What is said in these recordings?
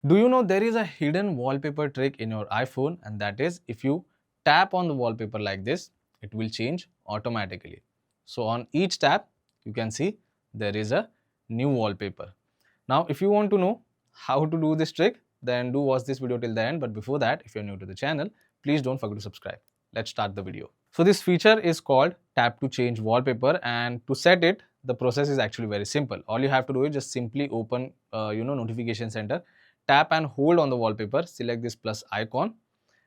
Do you know there is a hidden wallpaper trick in your iPhone, and that is if you tap on the wallpaper like this, it will change automatically. So on each tap, you can see there is a new wallpaper. Now, if you want to know how to do this trick, then do watch this video till the end. But before that, if you're new to the channel, please don't forget to subscribe. Let's start the video. So this feature is called tap to change wallpaper, and to set it, the process is actually very simple. All you have to do is just simply open notification center, tap and hold on the wallpaper, select this plus icon,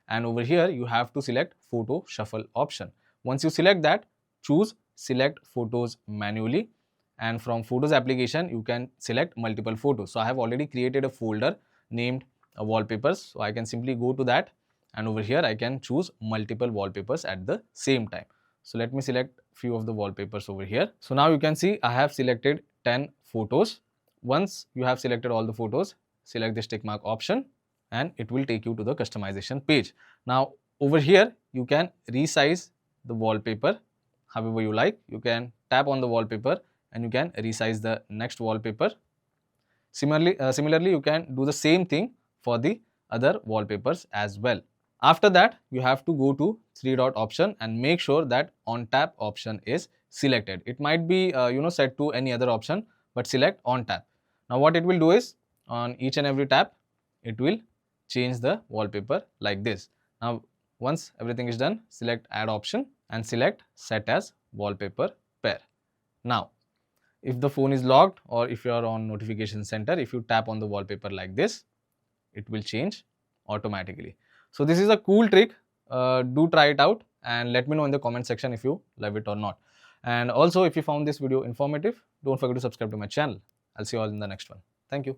and over here you have to select photo shuffle option. Once you select that, choose select photos manually, and from photos application you can select multiple photos. So I have already created a folder named wallpapers, so I can simply go to that, and over here I can choose multiple wallpapers at the same time. So let me select few of the wallpapers over here. So now you can see I have selected 10 photos. Once you have selected all the photos, select this tick mark option and it will take you to the customization page. Now over here you can resize the wallpaper however you like. You can tap on the wallpaper and you can resize the next wallpaper. Similarly, you can do the same thing for the other wallpapers as well. After that, you have to go to three dot option and make sure that on tap option is selected. It might be set to any other option, but select on tap. Now what it will do is on each and every tap, it will change the wallpaper like this. Now once everything is done, select add option and select set as wallpaper pair. Now if the phone is locked or if you are on notification center, if you tap on the wallpaper like this, it will change automatically. So this is a cool trick. Do try it out and let me know in the comment section if you love it or not. And also if you found this video informative, don't forget to subscribe to my channel. I'll see you all in the next one. Thank you.